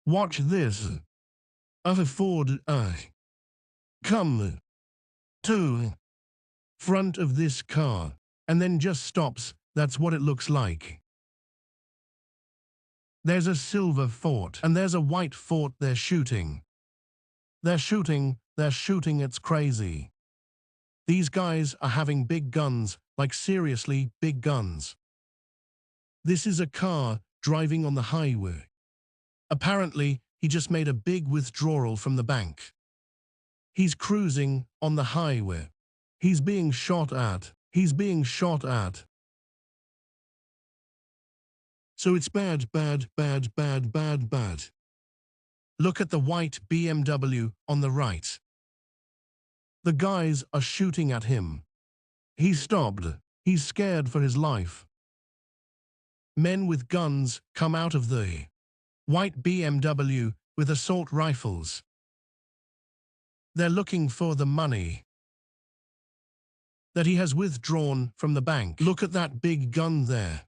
Watch this. A Ford come to front of this car and then just stops. That's what it looks like. There's a silver fort and there's a white fort. They're shooting. They're shooting. It's crazy. These guys are having big guns, like seriously big guns. This is a car driving on the highway. Apparently, he just made a big withdrawal from the bank. He's cruising on the highway. He's being shot at. So it's bad. Look at the white BMW on the right. The guys are shooting at him. He stopped. He's scared for his life. Men with guns come out of the white BMW with assault rifles. They're looking for the money that he has withdrawn from the bank. Look at that big gun there.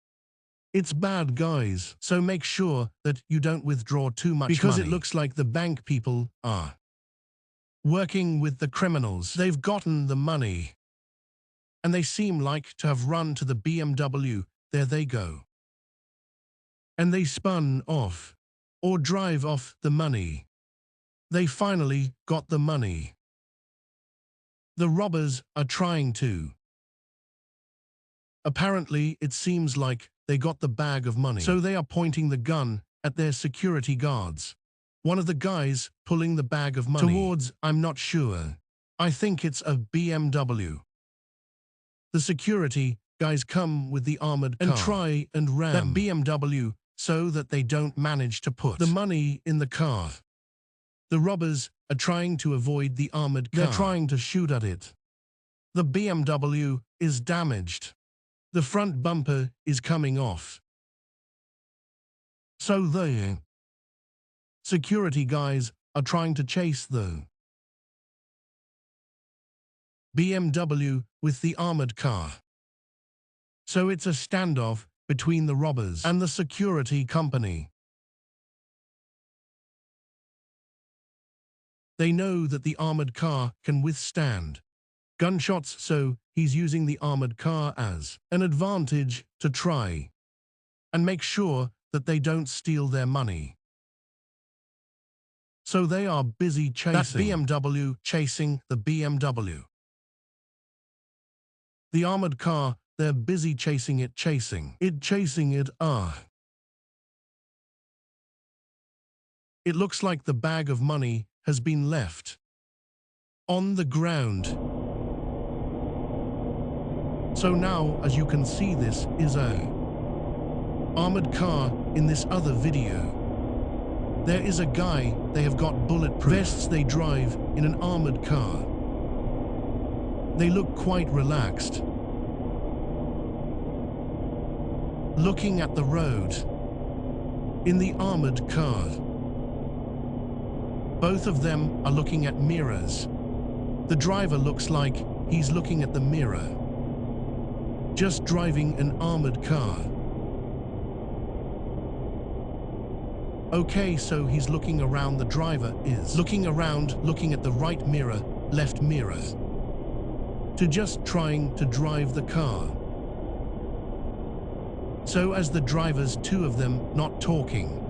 It's bad, guys, so make sure that you don't withdraw too much because money. It looks like the bank people are working with the criminals. They've gotten the money, and they seem like to have run to the BMW. There they go. And they spun off, or drive off the money. They finally got the money. The robbers are trying to. Apparently, it seems like they got the bag of money. So they are pointing the gun at their security guards. One of the guys pulling the bag of money towards, I'm not sure. I think it's a BMW. The security guys come with the armored car and try and ram that BMW so that they don't manage to put the money in the car. The robbers are trying to avoid the armored car. They're trying to shoot at it. The BMW is damaged. The front bumper is coming off. So the security guys are trying to chase the BMW with the armored car. So it's a standoff between the robbers and the security company. They know that the armored car can withstand gunshots, so he's using the armored car as an advantage to try and make sure that they don't steal their money. So they are busy chasing that BMW, chasing the BMW. The armored car, they're busy chasing it. It looks like the bag of money has been left on the ground. So now, as you can see, this is a armored car in this other video. There is a guy, they have got bulletproof vests, they drive in an armored car. They look quite relaxed, looking at the road in the armored car. Both of them are looking at mirrors. The driver looks like he's looking at the mirror, just driving an armored car. Okay, so he's looking around, the driver is looking around, looking at the right mirror, left mirror, to just trying to drive the car. So as the drivers, two of them not talking,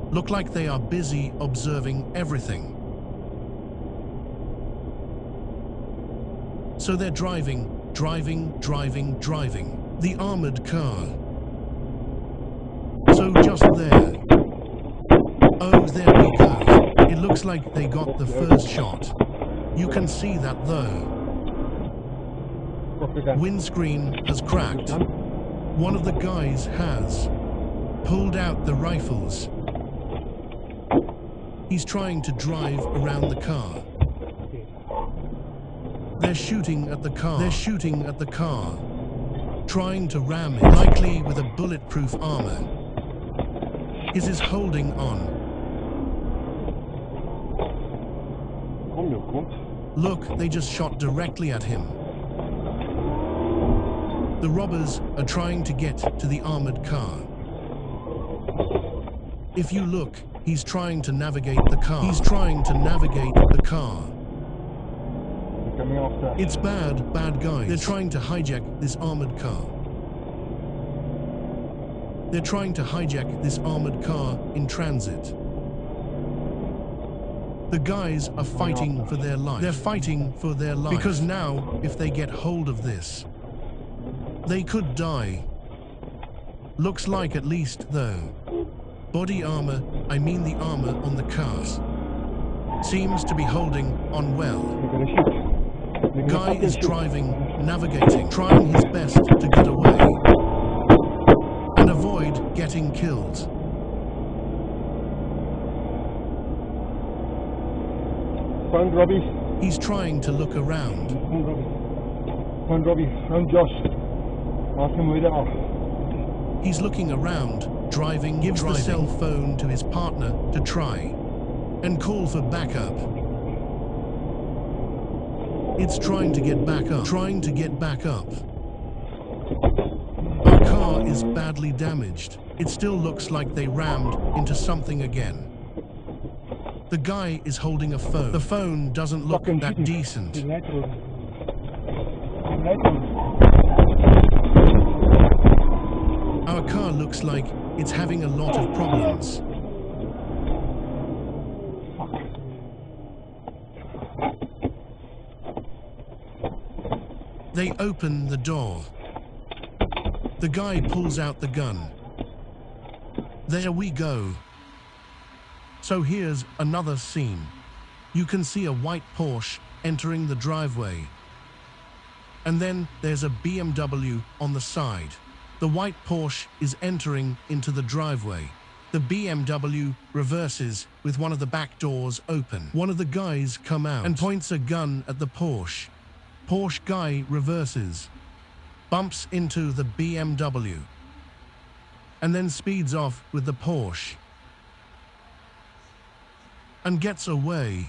look like they are busy observing everything. So they're driving the armored car. So just there. Oh, there we go. It looks like they got the first shot. You can see that though. Windscreen has cracked. One of the guys has pulled out the rifles. He's trying to drive around the car. They're shooting at the car. Trying to ram it, likely with a bulletproof armor. His is holding on. Look, they just shot directly at him. The robbers are trying to get to the armored car. If you look, he's trying to navigate the car. He's trying to navigate the car. It's bad guys. They're trying to hijack this armored car. They're trying to hijack this armored car in transit. The guys are fighting for their life. They're fighting for their life. Because now, if they get hold of this, they could die. Looks like at least, though. Body armor, I mean the armor on the cars, seems to be holding on well. Guy is driving, navigating, trying his best to get away and avoid getting killed. Found Robbie. He's trying to look around. Found Robbie. Found Josh. Ask him where they are. He's looking around, gives the cell phone to his partner to try and call for backup. It's trying to get back up. Our car is badly damaged. It still looks like they rammed into something again. The guy is holding a phone. The phone doesn't look that decent. Our car looks like it's having a lot of problems. They open the door. The guy pulls out the gun. There we go. So here's another scene. You can see a white Porsche entering the driveway. And then there's a BMW on the side. The white Porsche is entering into the driveway. The BMW reverses with one of the back doors open. One of the guys come out and points a gun at the Porsche. Porsche guy reverses, bumps into the BMW, and then speeds off with the Porsche and gets away.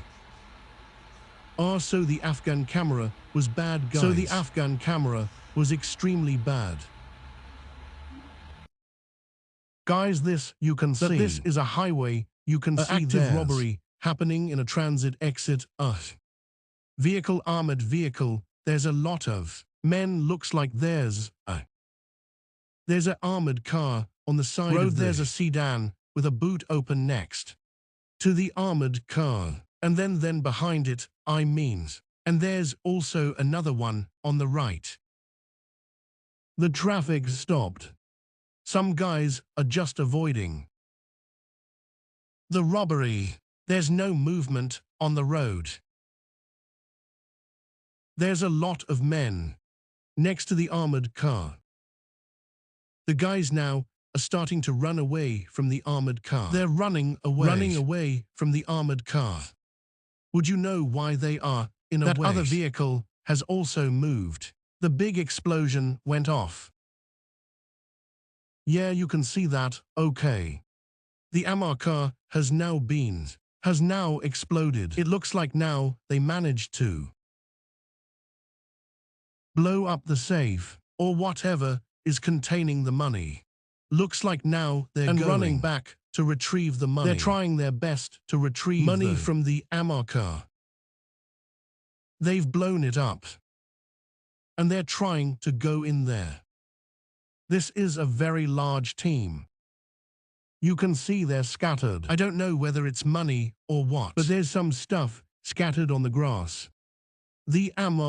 So the Afghan camera was bad, guys. So the Afghan camera was extremely bad. Guys, this you can see. This is a highway. You can see active robbery happening in a transit exit. Vehicle, armored vehicle. There's a lot of men. Looks like there's an armored car on the side road. There's a sedan with a boot open next to the armored car. And then behind it, and there's also another one on the right. The traffic stopped. Some guys are just avoiding the robbery. There's no movement on the road. There's a lot of men next to the armored car. The guys now are starting to run away from the armored car. They're running away from the armored car. Would you know why they are in a way? That other vehicle has also moved. The big explosion went off. Yeah, you can see that, okay. The AMR car has now exploded. It looks like now they managed to blow up the safe, or whatever is containing the money. Looks like now they're running back to retrieve the money. They're trying their best to retrieve money from the AMR car. They've blown it up, and they're trying to go in there. This is a very large team. You can see they're scattered. I don't know whether it's money or what, but there's some stuff scattered on the grass. The AMR